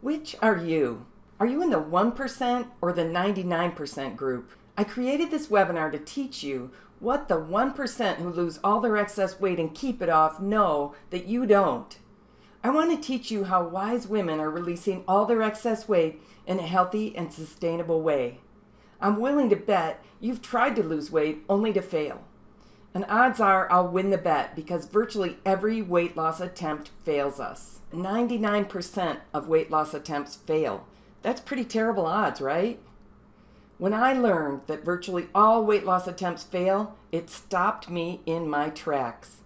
Which are you? Are you in the 1% or the 99% group? I created this webinar to teach you what the 1% who lose all their excess weight and keep it off know that you don't. I want to teach you how wise women are releasing all their excess weight in a healthy and sustainable way. I'm willing to bet you've tried to lose weight only to fail. And odds are I'll win the bet because virtually every weight loss attempt fails us. 99% of weight loss attempts fail. That's pretty terrible odds, right? When I learned that virtually all weight loss attempts fail, it stopped me in my tracks.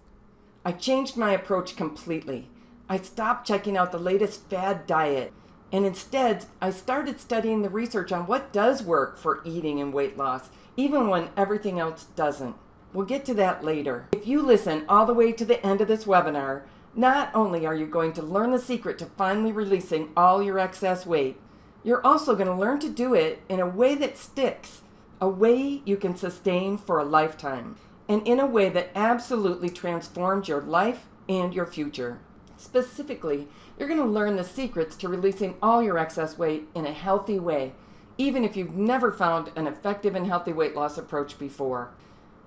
I changed my approach completely. I stopped checking out the latest fad diet, and instead I started studying the research on what does work for eating and weight loss, even when everything else doesn't. We'll get to that later. If you listen all the way to the end of this webinar, not only are you going to learn the secret to finally releasing all your excess weight, you're also going to learn to do it in a way that sticks, a way you can sustain for a lifetime, and in a way that absolutely transforms your life and your future. Specifically, you're going to learn the secrets to releasing all your excess weight in a healthy way, even if you've never found an effective and healthy weight loss approach before.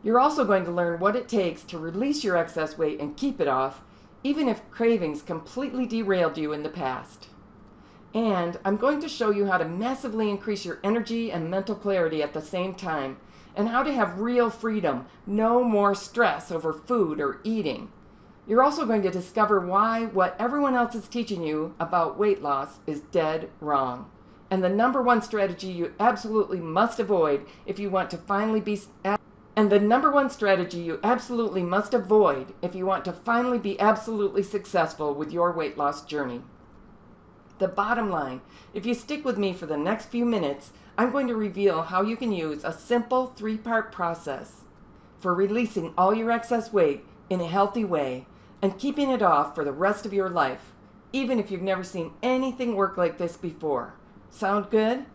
You're also going to learn what it takes to release your excess weight and keep it off, even if cravings completely derailed you in the past. And I'm going to show you how to massively increase your energy and mental clarity at the same time, and how to have real freedom, no more stress over food or eating. You're also going to discover why what everyone else is teaching you about weight loss is dead wrong. And the number one strategy you absolutely must avoid if you want to finally be absolutely successful with your weight loss journey. The bottom line, if you stick with me for the next few minutes, I'm going to reveal how you can use a simple 3-part process for releasing all your excess weight in a healthy way and keeping it off for the rest of your life, even if you've never seen anything work like this before. Sound good?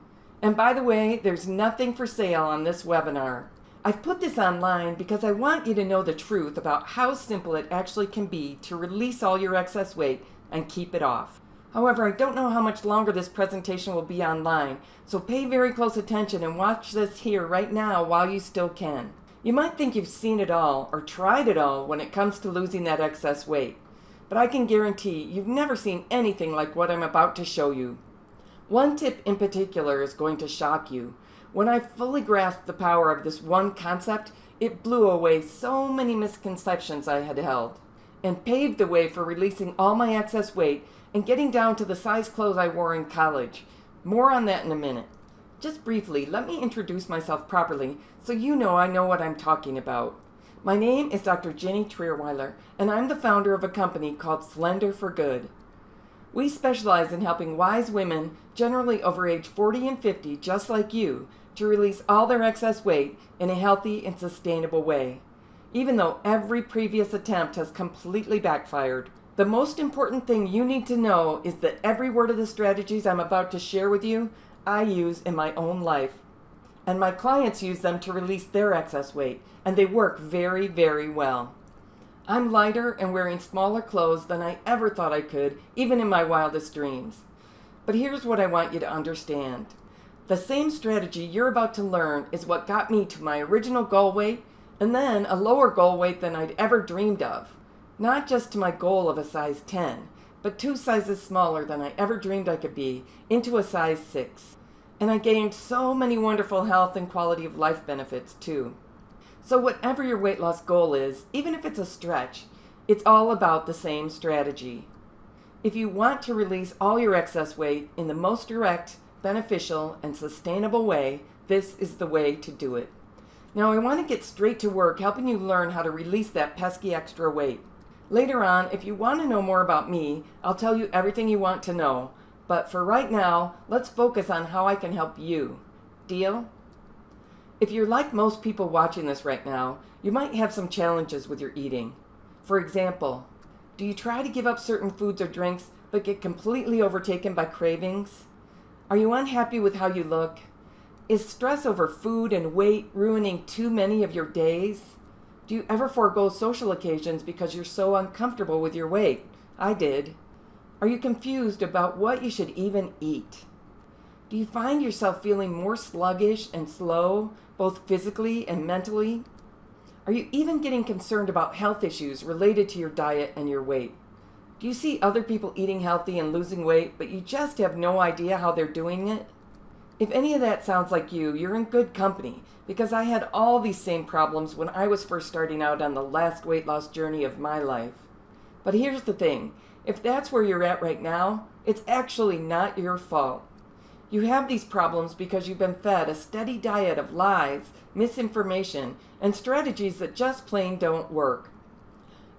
And by the way, there's nothing for sale on this webinar. I've put this online because I want you to know the truth about how simple it actually can be to release all your excess weight and keep it off. However, I don't know how much longer this presentation will be online, so pay very close attention and watch this here right now while you still can. You might think you've seen it all or tried it all when it comes to losing that excess weight, but I can guarantee you've never seen anything like what I'm about to show you. One tip in particular is going to shock you. When I fully grasped the power of this one concept, it blew away so many misconceptions I had held, and paved the way for releasing all my excess weight and getting down to the size clothes I wore in college. More on that in a minute. Just briefly, let me introduce myself properly so you know I know what I'm talking about. My name is Dr. Ginny Trierweiler, and I'm the founder of a company called Slender for Good. We specialize in helping wise women, generally over age 40 and 50, just like you, to release all their excess weight in a healthy and sustainable way, even though every previous attempt has completely backfired. The most important thing you need to know is that every word of the strategies I'm about to share with you, I use in my own life. And my clients use them to release their excess weight, and they work very, very well. I'm lighter and wearing smaller clothes than I ever thought I could, even in my wildest dreams. But here's what I want you to understand. The same strategy you're about to learn is what got me to my original goal weight, and then a lower goal weight than I'd ever dreamed of. Not just to my goal of a size 10, but 2 sizes smaller than I ever dreamed I could be, into a size 6. And I gained so many wonderful health and quality of life benefits too. So whatever your weight loss goal is, even if it's a stretch, it's all about the same strategy. If you want to release all your excess weight in the most direct, beneficial, and sustainable way, this is the way to do it. Now I want to get straight to work helping you learn how to release that pesky extra weight. Later on, if you want to know more about me, I'll tell you everything you want to know. But for right now, let's focus on how I can help you. Deal? If you're like most people watching this right now, you might have some challenges with your eating. For example, do you try to give up certain foods or drinks but get completely overtaken by cravings? Are you unhappy with how you look? Is stress over food and weight ruining too many of your days? Do you ever forego social occasions because you're so uncomfortable with your weight? I did. Are you confused about what you should even eat? Do you find yourself feeling more sluggish and slow, both physically and mentally? Are you even getting concerned about health issues related to your diet and your weight? Do you see other people eating healthy and losing weight, but you just have no idea how they're doing it? If any of that sounds like you, you're in good company, because I had all these same problems when I was first starting out on the last weight loss journey of my life. But here's the thing, if that's where you're at right now, it's actually not your fault. You have these problems because you've been fed a steady diet of lies, misinformation, and strategies that just plain don't work.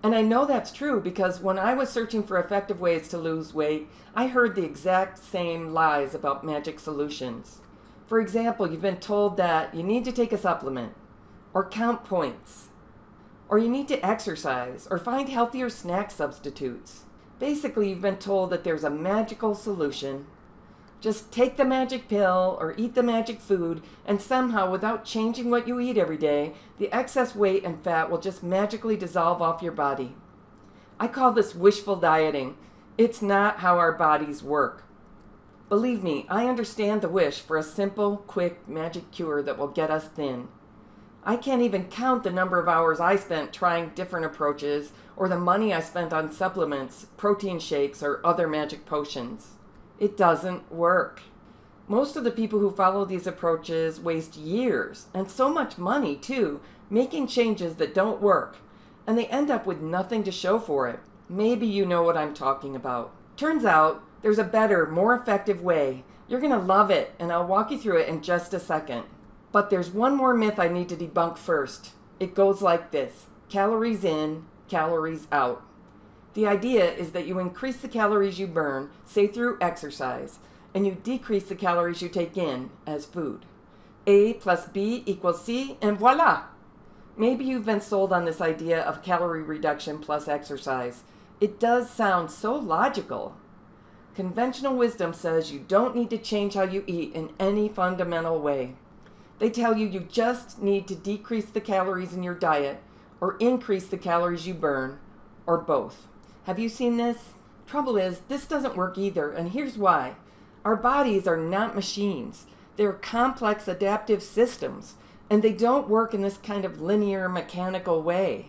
And I know that's true because when I was searching for effective ways to lose weight, I heard the exact same lies about magic solutions. For example, you've been told that you need to take a supplement, or count points, or you need to exercise, or find healthier snack substitutes. Basically, you've been told that there's a magical solution. Just take the magic pill or eat the magic food, and somehow, without changing what you eat every day, the excess weight and fat will just magically dissolve off your body. I call this wishful dieting. It's not how our bodies work. Believe me, I understand the wish for a simple, quick, magic cure that will get us thin. I can't even count the number of hours I spent trying different approaches, or the money I spent on supplements, protein shakes, or other magic potions. It doesn't work. Most of the people who follow these approaches waste years, and so much money too, making changes that don't work, and they end up with nothing to show for it. Maybe you know what I'm talking about. Turns out, there's a better, more effective way. You're gonna love it, and I'll walk you through it in just a second. But there's one more myth I need to debunk first. It goes like this: calories in, calories out. The idea is that you increase the calories you burn, say through exercise, and you decrease the calories you take in as food. A plus B equals C, and voila! Maybe you've been sold on this idea of calorie reduction plus exercise. It does sound so logical. Conventional wisdom says you don't need to change how you eat in any fundamental way. They tell you you just need to decrease the calories in your diet, or increase the calories you burn, or both. Have you seen this? Trouble is, this doesn't work either, and here's why. Our bodies are not machines. They're complex adaptive systems, and they don't work in this kind of linear, mechanical way.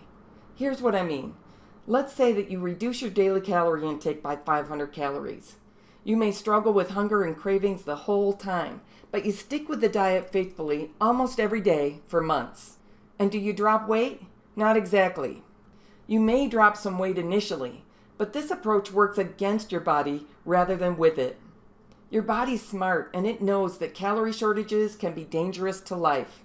Here's what I mean. Let's say that you reduce your daily calorie intake by 500 calories. You may struggle with hunger and cravings the whole time, but you stick with the diet faithfully almost every day for months. And do you drop weight? Not exactly. You may drop some weight initially, but this approach works against your body rather than with it. Your body's smart, and it knows that calorie shortages can be dangerous to life.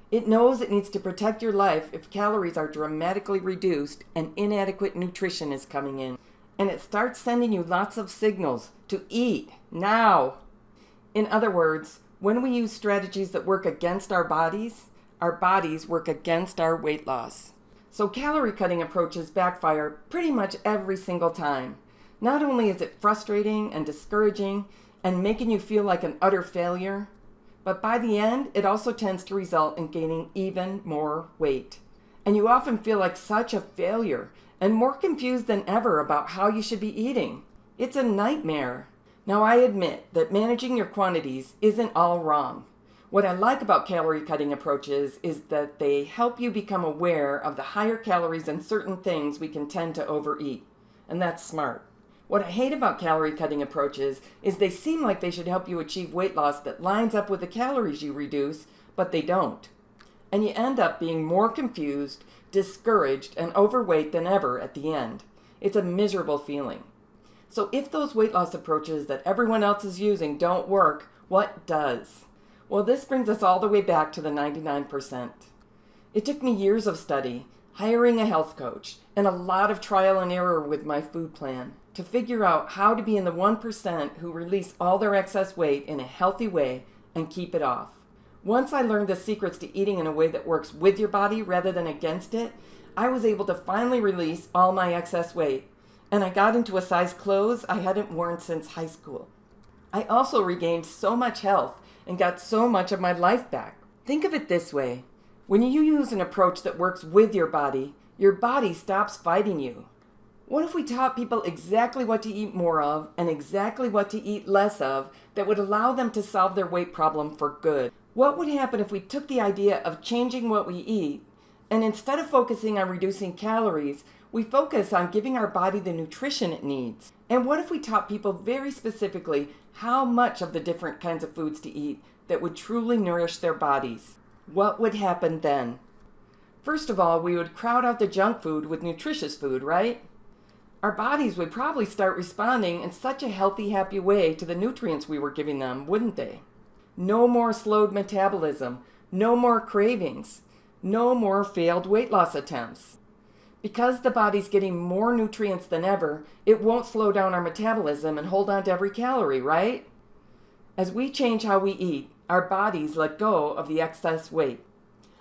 It knows it needs to protect your life if calories are dramatically reduced and inadequate nutrition is coming in. And it starts sending you lots of signals to eat now. In other words, when we use strategies that work against our bodies work against our weight loss. So calorie cutting approaches backfire pretty much every single time. Not only is it frustrating and discouraging and making you feel like an utter failure, but by the end, it also tends to result in gaining even more weight. And you often feel like such a failure and more confused than ever about how you should be eating. It's a nightmare. Now, I admit that managing your quantities isn't all wrong. What I like about calorie cutting approaches is that they help you become aware of the higher calories in certain things we can tend to overeat. And that's smart. What I hate about calorie cutting approaches is they seem like they should help you achieve weight loss that lines up with the calories you reduce, but they don't. And you end up being more confused, discouraged, and overweight than ever at the end. It's a miserable feeling. So if those weight loss approaches that everyone else is using don't work, what does? Well, this brings us all the way back to the 99%. It took me years of study, hiring a health coach, and a lot of trial and error with my food plan to figure out how to be in the 1% who release all their excess weight in a healthy way and keep it off. Once I learned the secrets to eating in a way that works with your body rather than against it, I was able to finally release all my excess weight, and I got into a size clothes I hadn't worn since high school. I also regained so much health and got so much of my life back. Think of it this way. When you use an approach that works with your body stops fighting you. What if we taught people exactly what to eat more of and exactly what to eat less of that would allow them to solve their weight problem for good? What would happen if we took the idea of changing what we eat and instead of focusing on reducing calories, we focus on giving our body the nutrition it needs? And what if we taught people very specifically how much of the different kinds of foods to eat that would truly nourish their bodies? What would happen then? First of all, we would crowd out the junk food with nutritious food, right? Our bodies would probably start responding in such a healthy, happy way to the nutrients we were giving them, wouldn't they? No more slowed metabolism, no more cravings, no more failed weight loss attempts. Because the body's getting more nutrients than ever, it won't slow down our metabolism and hold on to every calorie, right? As we change how we eat, our bodies let go of the excess weight.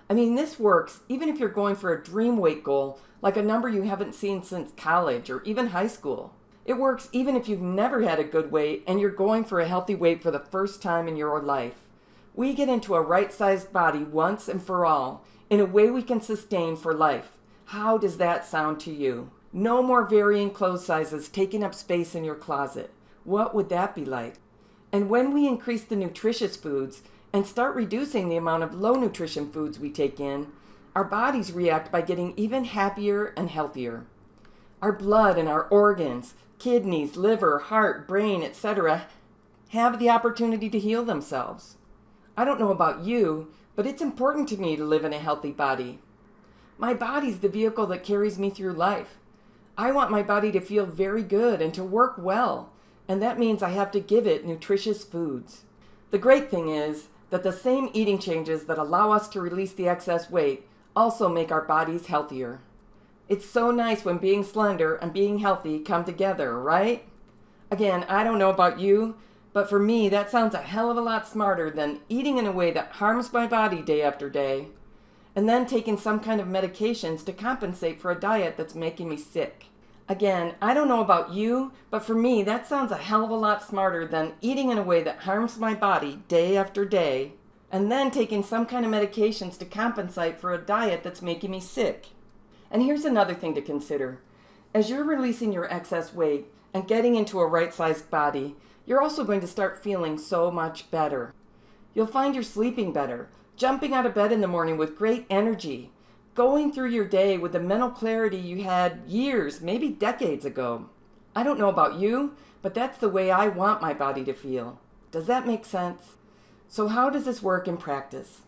I mean, this works even if you're going for a dream weight goal, like a number you haven't seen since college or even high school. It works even if you've never had a good weight and you're going for a healthy weight for the first time in your life. We get into a right-sized body once and for all, in a way we can sustain for life. How does that sound to you? No more varying clothes sizes taking up space in your closet. What would that be like? And when we increase the nutritious foods and start reducing the amount of low nutrition foods we take in, our bodies react by getting even happier and healthier. Our blood and our organs, kidneys, liver, heart, brain, etc., have the opportunity to heal themselves. I don't know about you, but it's important to me to live in a healthy body. My body's the vehicle that carries me through life. I want my body to feel very good and to work well, and that means I have to give it nutritious foods. The great thing is that the same eating changes that allow us to release the excess weight also make our bodies healthier. It's so nice when being slender and being healthy come together, right? Again, I don't know about you, but for me that sounds a hell of a lot smarter than eating in a way that harms my body day after day, and then taking some kind of medications to compensate for a diet that's making me sick. Again, I don't know about you, but for me that sounds a hell of a lot smarter than eating in a way that harms my body day after day, and then taking some kind of medications to compensate for a diet that's making me sick. And here's another thing to consider. As you're releasing your excess weight and getting into a right-sized body, you're also going to start feeling so much better. You'll find you're sleeping better, jumping out of bed in the morning with great energy, going through your day with the mental clarity you had years, maybe decades ago. I don't know about you, but that's the way I want my body to feel. Does that make sense? So how does this work in practice?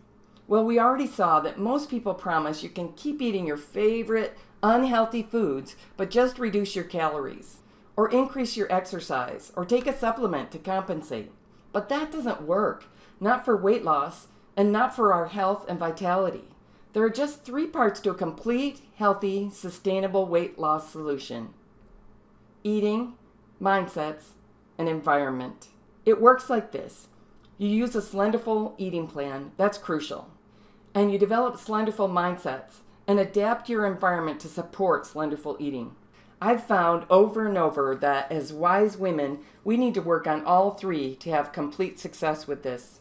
Well, we already saw that most people promise you can keep eating your favorite unhealthy foods, but just reduce your calories, or increase your exercise, or take a supplement to compensate. But that doesn't work, not for weight loss, and not for our health and vitality. There are just 3 parts to a complete, healthy, sustainable weight loss solution: eating, mindsets, and environment. It works like this. You use a Slenderful eating plan, that's crucial. And you develop Slenderful mindsets and adapt your environment to support Slenderful eating. I've found over and over that as wise women, we need to work on all 3 to have complete success with this.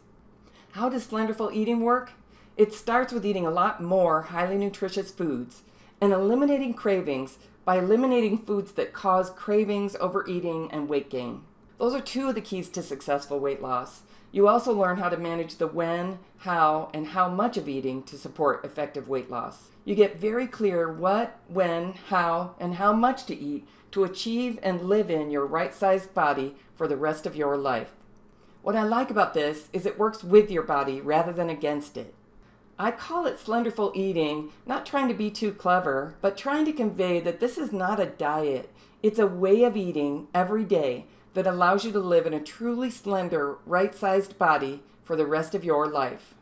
How does Slenderful eating work? It starts with eating a lot more highly nutritious foods and eliminating cravings by eliminating foods that cause cravings, overeating, and weight gain. Those are 2 of the keys to successful weight loss. You also learn how to manage the when, how, and how much of eating to support effective weight loss. You get very clear what, when, how, and how much to eat to achieve and live in your right-sized body for the rest of your life. What I like about this is it works with your body rather than against it. I call it Slenderful eating, not trying to be too clever, but trying to convey that this is not a diet. It's a way of eating every day that allows you to live in a truly slender, right-sized body for the rest of your life.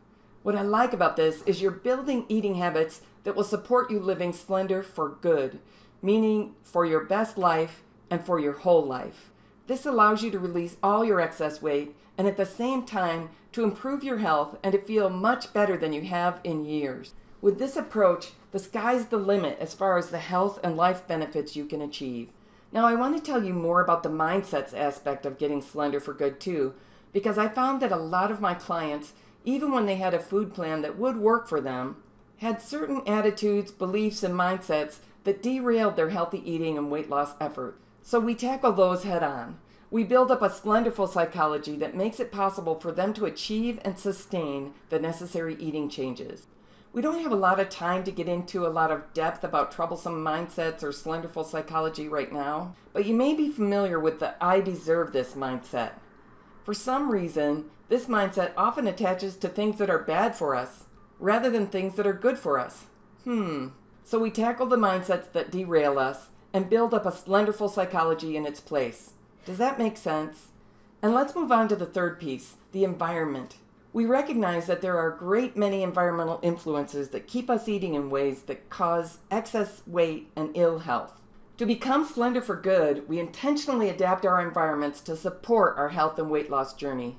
What I like about this is you're building eating habits that will support you living slender for good, meaning for your best life and for your whole life. This allows you to release all your excess weight and at the same time to improve your health and to feel much better than you have in years. With this approach, the sky's the limit as far as the health and life benefits you can achieve. Now, I want to tell you more about the mindsets aspect of getting slender for good too, because I found that a lot of my clients, even when they had a food plan that would work for them, had certain attitudes, beliefs, and mindsets that derailed their healthy eating and weight loss effort. So we tackle those head on. We build up a slenderful psychology that makes it possible for them to achieve and sustain the necessary eating changes. We don't have a lot of time to get into a lot of depth about troublesome mindsets or slenderful psychology right now, but you may be familiar with the "I deserve this" mindset. For some reason, this mindset often attaches to things that are bad for us, rather than things that are good for us. So we tackle the mindsets that derail us and build up a slenderful psychology in its place. Does that make sense? And let's move on to the third piece, the environment. We recognize that there are a great many environmental influences that keep us eating in ways that cause excess weight and ill health. To become slender for good, we intentionally adapt our environments to support our health and weight loss journey.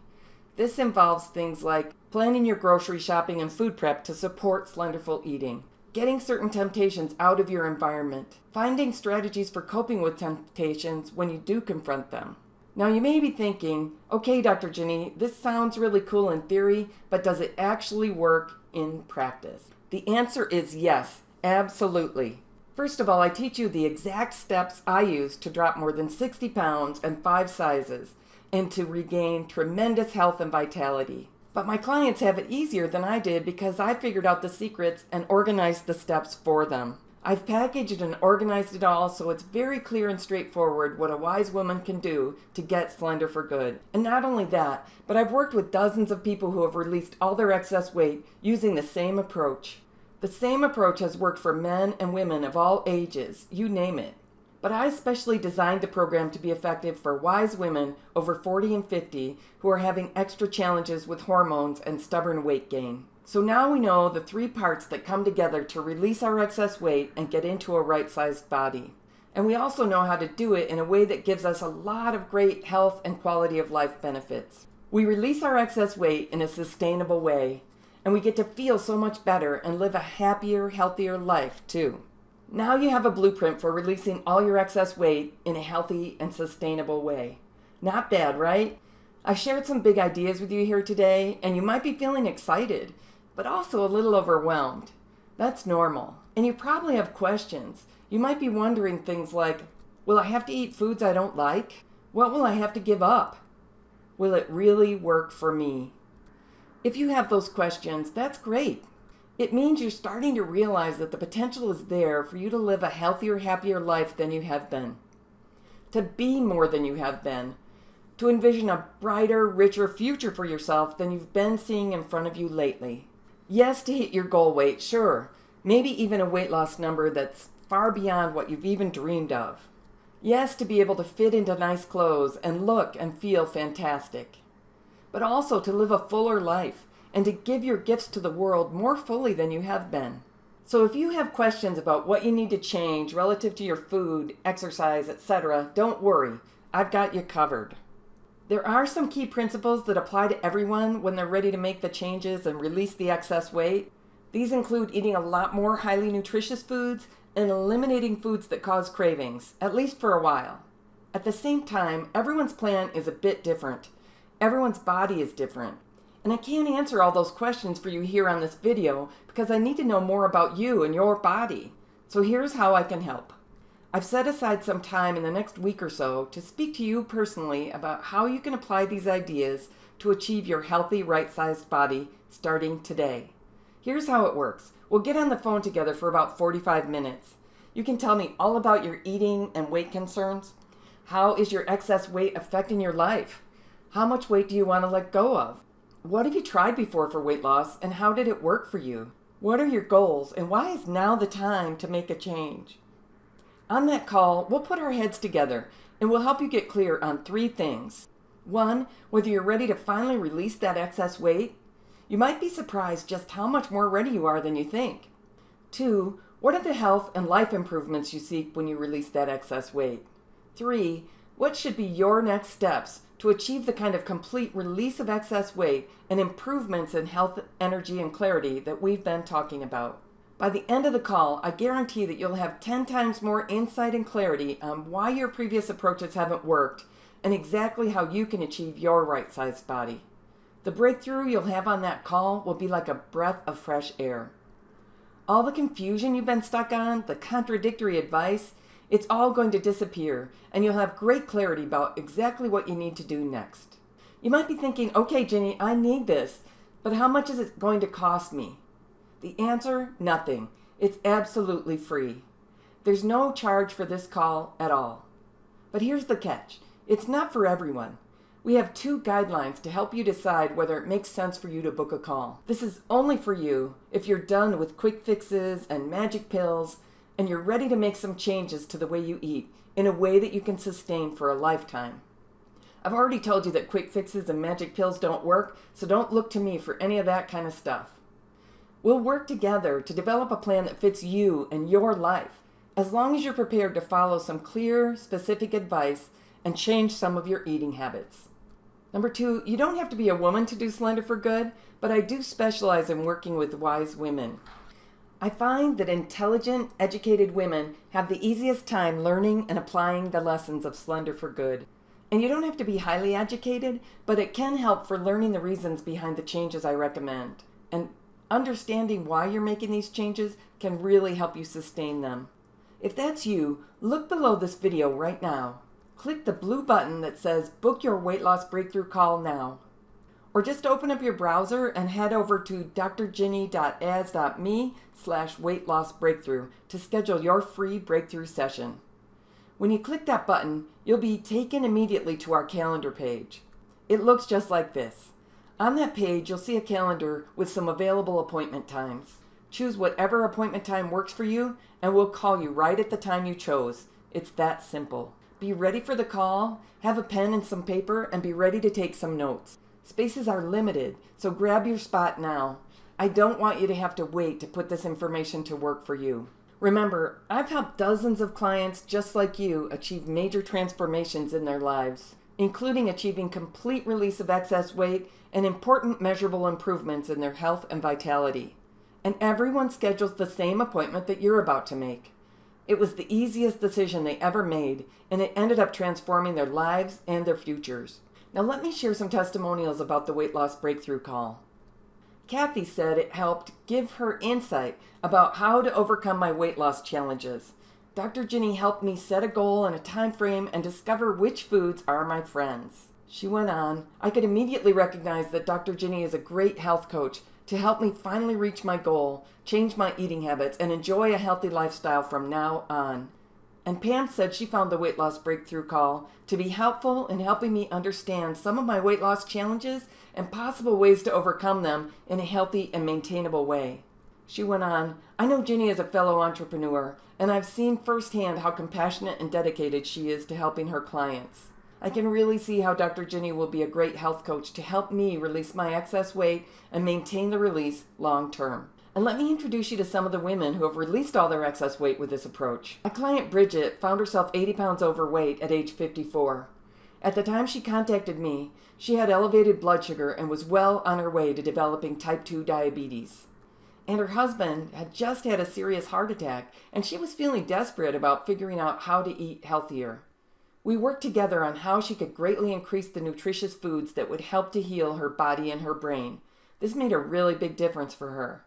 This involves things like planning your grocery shopping and food prep to support slenderful eating, getting certain temptations out of your environment, finding strategies for coping with temptations when you do confront them. Now you may be thinking, okay, Dr. Ginny, this sounds really cool in theory, but does it actually work in practice? The answer is yes, absolutely. First of all, I teach you the exact steps I use to drop more than 60 pounds and 5 sizes and to regain tremendous health and vitality. But my clients have it easier than I did because I figured out the secrets and organized the steps for them. I've packaged and organized it all so it's very clear and straightforward what a wise woman can do to get slender for good. And not only that, but I've worked with dozens of people who have released all their excess weight using the same approach. The same approach has worked for men and women of all ages, you name it. But I especially designed the program to be effective for wise women over 40 and 50 who are having extra challenges with hormones and stubborn weight gain. So now we know the 3 parts that come together to release our excess weight and get into a right-sized body. And we also know how to do it in a way that gives us a lot of great health and quality of life benefits. We release our excess weight in a sustainable way, and we get to feel so much better and live a happier, healthier life too. Now you have a blueprint for releasing all your excess weight in a healthy and sustainable way. Not bad, right? I've shared some big ideas with you here today, and you might be feeling excited, but also a little overwhelmed. That's normal. And you probably have questions. You might be wondering things like, will I have to eat foods I don't like? What will I have to give up? Will it really work for me? If you have those questions, that's great. It means you're starting to realize that the potential is there for you to live a healthier, happier life than you have been. To be more than you have been. To envision a brighter, richer future for yourself than you've been seeing in front of you lately. Yes, to hit your goal weight, sure. Maybe even a weight loss number that's far beyond what you've even dreamed of. Yes, to be able to fit into nice clothes and look and feel fantastic. But also to live a fuller life and to give your gifts to the world more fully than you have been. So if you have questions about what you need to change relative to your food, exercise, etc., don't worry. I've got you covered. There are some key principles that apply to everyone when they're ready to make the changes and release the excess weight. These include eating a lot more highly nutritious foods and eliminating foods that cause cravings, at least for a while. At the same time, everyone's plan is a bit different. Everyone's body is different. And I can't answer all those questions for you here on this video because I need to know more about you and your body. So here's how I can help. I've set aside some time in the next week or so to speak to you personally about how you can apply these ideas to achieve your healthy, right-sized body starting today. Here's how it works. We'll get on the phone together for about 45 minutes. You can tell me all about your eating and weight concerns. How is your excess weight affecting your life? How much weight do you want to let go of? What have you tried before for weight loss and how did it work for you? What are your goals and why is now the time to make a change? On that call, we'll put our heads together and we'll help you get clear on 3 things. 1, whether you're ready to finally release that excess weight. You might be surprised just how much more ready you are than you think. 2, what are the health and life improvements you seek when you release that excess weight? 3, what should be your next steps to achieve the kind of complete release of excess weight and improvements in health, energy, and clarity that we've been talking about? By the end of the call, I guarantee that you'll have 10 times more insight and clarity on why your previous approaches haven't worked and exactly how you can achieve your right-sized body. The breakthrough you'll have on that call will be like a breath of fresh air. All the confusion you've been stuck on, the contradictory advice, it's all going to disappear, and you'll have great clarity about exactly what you need to do next. You might be thinking, okay, Ginny, I need this, but how much is it going to cost me? The answer, nothing. It's absolutely free. There's no charge for this call at all. But here's the catch. It's not for everyone. We have 2 guidelines to help you decide whether it makes sense for you to book a call. This is only for you if you're done with quick fixes and magic pills and you're ready to make some changes to the way you eat in a way that you can sustain for a lifetime. I've already told you that quick fixes and magic pills don't work, so don't look to me for any of that kind of stuff. We'll work together to develop a plan that fits you and your life, as long as you're prepared to follow some clear, specific advice and change some of your eating habits. Number 2, you don't have to be a woman to do Slender for Good, but I do specialize in working with wise women. I find that intelligent, educated women have the easiest time learning and applying the lessons of Slender for Good. And you don't have to be highly educated, but it can help for learning the reasons behind the changes I recommend. And understanding why you're making these changes can really help you sustain them. If that's you, look below this video right now. Click the blue button that says Book Your Weight Loss Breakthrough Call Now. Or just open up your browser and head over to drginny.az.me/weight-loss-breakthrough to schedule your free breakthrough session. When you click that button, you'll be taken immediately to our calendar page. It looks just like this. On that page, you'll see a calendar with some available appointment times. Choose whatever appointment time works for you, and we'll call you right at the time you chose. It's that simple. Be ready for the call, have a pen and some paper, and be ready to take some notes. Spaces are limited, so grab your spot now. I don't want you to have to wait to put this information to work for you. Remember, I've helped dozens of clients just like you achieve major transformations in their lives, including achieving complete release of excess weight and important measurable improvements in their health and vitality. And everyone schedules the same appointment that you're about to make. It was the easiest decision they ever made, and it ended up transforming their lives and their futures. Now let me share some testimonials about the Weight Loss Breakthrough Call. Kathy said it helped give her insight about how to overcome my weight loss challenges. Dr. Ginny helped me set a goal and a time frame and discover which foods are my friends. She went on, I could immediately recognize that Dr. Ginny is a great health coach to help me finally reach my goal, change my eating habits, and enjoy a healthy lifestyle from now on. And Pam said she found the Weight Loss Breakthrough Call to be helpful in helping me understand some of my weight loss challenges and possible ways to overcome them in a healthy and maintainable way. She went on, I know Ginny is a fellow entrepreneur, and I've seen firsthand how compassionate and dedicated she is to helping her clients. I can really see how Dr. Ginny will be a great health coach to help me release my excess weight and maintain the release long term. And let me introduce you to some of the women who have released all their excess weight with this approach. My client Bridget found herself 80 pounds overweight at age 54. At the time she contacted me, she had elevated blood sugar and was well on her way to developing type 2 diabetes. And her husband had just had a serious heart attack, and she was feeling desperate about figuring out how to eat healthier. We worked together on how she could greatly increase the nutritious foods that would help to heal her body and her brain. This made a really big difference for her.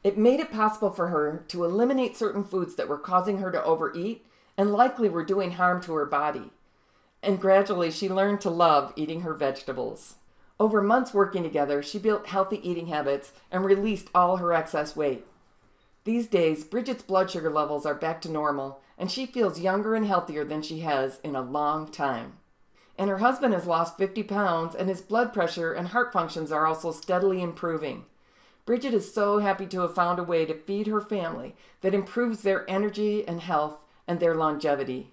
It made it possible for her to eliminate certain foods that were causing her to overeat and likely were doing harm to her body. And gradually she learned to love eating her vegetables. Over months working together, she built healthy eating habits and released all her excess weight. These days, Bridget's blood sugar levels are back to normal, and she feels younger and healthier than she has in a long time. And her husband has lost 50 pounds, and his blood pressure and heart functions are also steadily improving. Bridget is so happy to have found a way to feed her family that improves their energy and health and their longevity.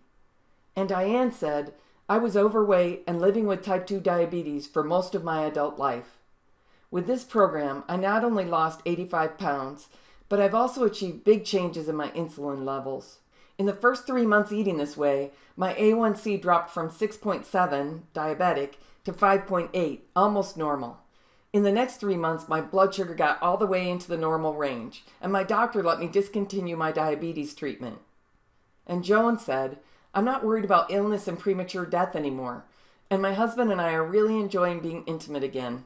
And Diane said, I was overweight and living with type 2 diabetes for most of my adult life. With this program, I not only lost 85 pounds, but I've also achieved big changes in my insulin levels. In the first 3 months eating this way, my A1C dropped from 6.7, diabetic, to 5.8, almost normal. In the next 3 months, my blood sugar got all the way into the normal range, and my doctor let me discontinue my diabetes treatment. And Joan said, I'm not worried about illness and premature death anymore, and my husband and I are really enjoying being intimate again.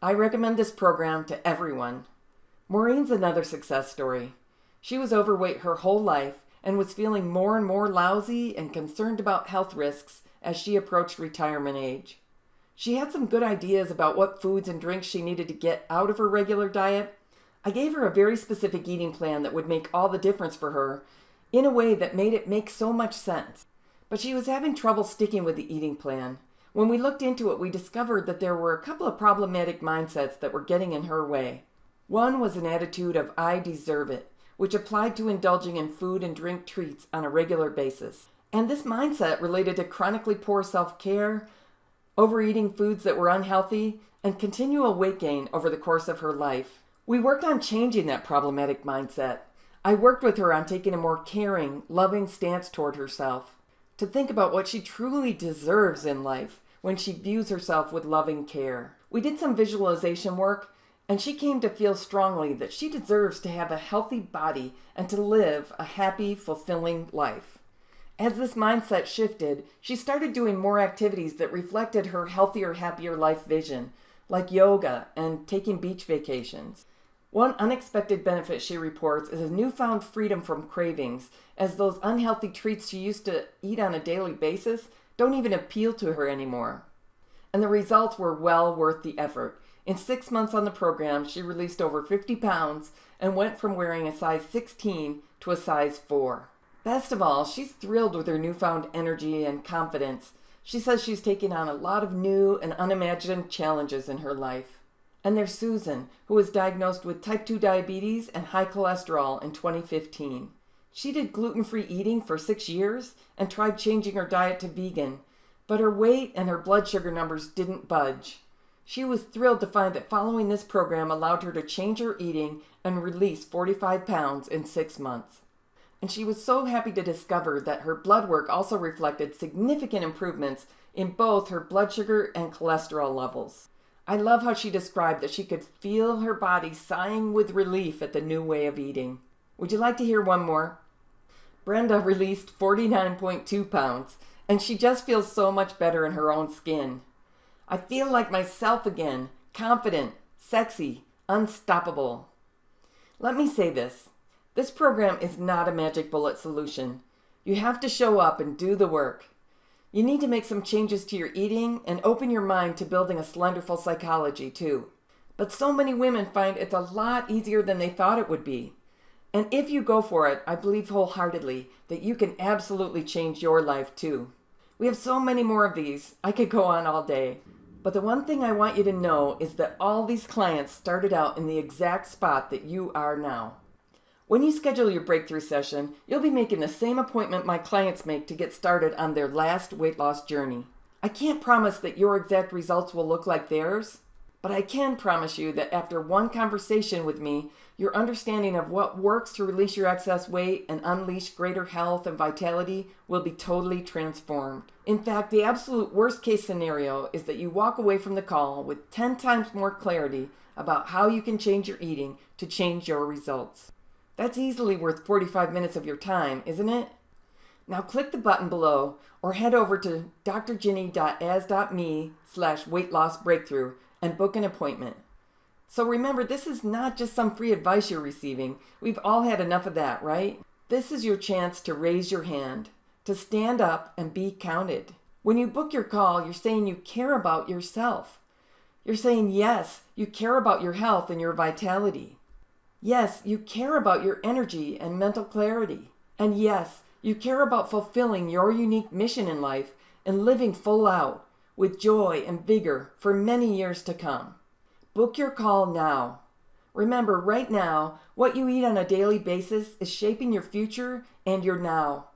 I recommend this program to everyone. Maureen's another success story. She was overweight her whole life and was feeling more and more lousy and concerned about health risks as she approached retirement age. She had some good ideas about what foods and drinks she needed to get out of her regular diet. I gave her a very specific eating plan that would make all the difference for her in a way that made it make so much sense. But she was having trouble sticking with the eating plan. When we looked into it, we discovered that there were a couple of problematic mindsets that were getting in her way. One was an attitude of "I deserve it," which applied to indulging in food and drink treats on a regular basis. And this mindset related to chronically poor self-care, overeating foods that were unhealthy, and continual weight gain over the course of her life. We worked on changing that problematic mindset. I worked with her on taking a more caring, loving stance toward herself, to think about what she truly deserves in life when she views herself with loving care. We did some visualization work, and she came to feel strongly that she deserves to have a healthy body and to live a happy, fulfilling life. As this mindset shifted, she started doing more activities that reflected her healthier, happier life vision, like yoga and taking beach vacations. One unexpected benefit she reports is a newfound freedom from cravings, as those unhealthy treats she used to eat on a daily basis don't even appeal to her anymore. And the results were well worth the effort. In 6 months on the program, she released over 50 pounds and went from wearing a size 16 to a size 4. Best of all, she's thrilled with her newfound energy and confidence. She says she's taking on a lot of new and unimagined challenges in her life. And there's Susan, who was diagnosed with type 2 diabetes and high cholesterol in 2015. She did gluten-free eating for 6 years and tried changing her diet to vegan, but her weight and her blood sugar numbers didn't budge. She was thrilled to find that following this program allowed her to change her eating and release 45 pounds in 6 months. And she was so happy to discover that her blood work also reflected significant improvements in both her blood sugar and cholesterol levels. I love how she described that she could feel her body sighing with relief at the new way of eating. Would you like to hear one more? Brenda released 49.2 pounds, and she just feels so much better in her own skin. I feel like myself again, confident, sexy, unstoppable. Let me say this. This program is not a magic bullet solution. You have to show up and do the work. You need to make some changes to your eating and open your mind to building a slenderful psychology too. But so many women find it's a lot easier than they thought it would be. And if you go for it, I believe wholeheartedly that you can absolutely change your life too. We have so many more of these. I could go on all day. But the one thing I want you to know is that all these clients started out in the exact spot that you are now. When you schedule your breakthrough session, you'll be making the same appointment my clients make to get started on their last weight loss journey. I can't promise that your exact results will look like theirs, but I can promise you that after one conversation with me, your understanding of what works to release your excess weight and unleash greater health and vitality will be totally transformed. In fact, the absolute worst case scenario is that you walk away from the call with 10 times more clarity about how you can change your eating to change your results. That's easily worth 45 minutes of your time, isn't it? Now click the button below or head over to drginny.as.me/weightlossbreakthrough and book an appointment. So remember, this is not just some free advice you're receiving. We've all had enough of that, right? This is your chance to raise your hand, to stand up and be counted. When you book your call, you're saying you care about yourself. You're saying, yes, you care about your health and your vitality. Yes, you care about your energy and mental clarity. And yes, you care about fulfilling your unique mission in life and living full out with joy and vigor for many years to come. Book your call now. Remember, right now, what you eat on a daily basis is shaping your future and your now.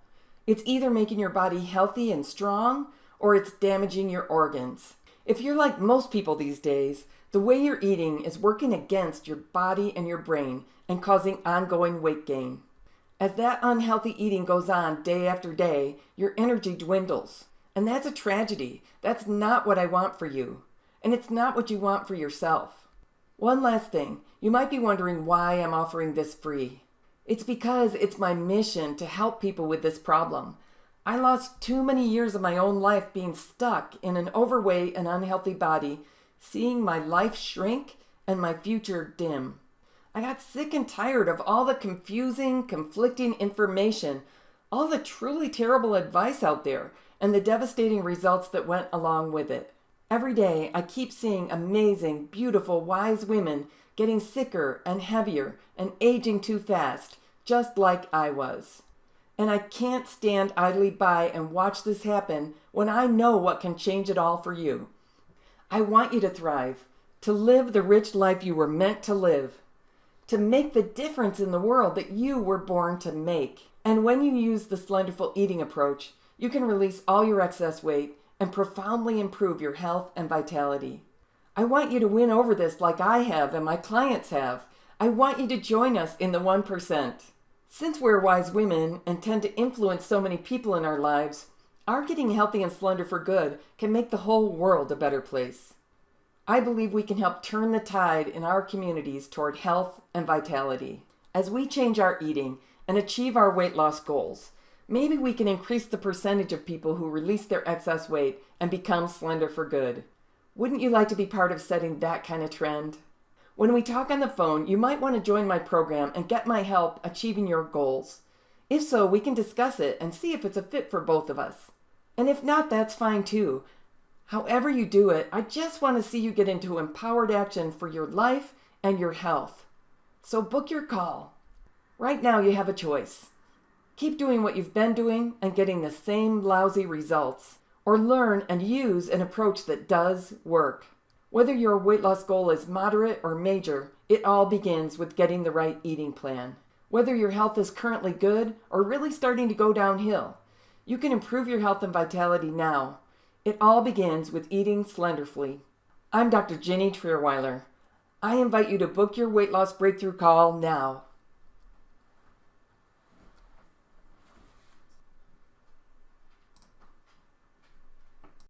It's either making your body healthy and strong, or it's damaging your organs. If you're like most people these days, the way you're eating is working against your body and your brain and causing ongoing weight gain. As that unhealthy eating goes on day after day, your energy dwindles. And that's a tragedy. That's not what I want for you. And it's not what you want for yourself. One last thing. You might be wondering why I'm offering this free. It's because it's my mission to help people with this problem. I lost too many years of my own life being stuck in an overweight and unhealthy body, seeing my life shrink and my future dim. I got sick and tired of all the confusing, conflicting information, all the truly terrible advice out there, and the devastating results that went along with it. Every day, I keep seeing amazing, beautiful, wise women getting sicker and heavier and aging too fast, just like I was. And I can't stand idly by and watch this happen when I know what can change it all for you. I want you to thrive, to live the rich life you were meant to live, to make the difference in the world that you were born to make. And when you use the Slenderful Eating approach, you can release all your excess weight and profoundly improve your health and vitality. I want you to win over this like I have and my clients have. I want you to join us in the 1%. Since we're wise women and tend to influence so many people in our lives, our getting healthy and slender for good can make the whole world a better place. I believe we can help turn the tide in our communities toward health and vitality. As we change our eating and achieve our weight loss goals, maybe we can increase the percentage of people who release their excess weight and become slender for good. Wouldn't you like to be part of setting that kind of trend? When we talk on the phone, you might want to join my program and get my help achieving your goals. If so, we can discuss it and see if it's a fit for both of us. And if not, that's fine too. However you do it, I just want to see you get into empowered action for your life and your health. So book your call. Right now you have a choice. Keep doing what you've been doing and getting the same lousy results, or learn and use an approach that does work. Whether your weight loss goal is moderate or major, it all begins with getting the right eating plan. Whether your health is currently good or really starting to go downhill, you can improve your health and vitality now. It all begins with eating slenderfully. I'm Dr. Ginny Trierweiler. I invite you to book your weight loss breakthrough call now.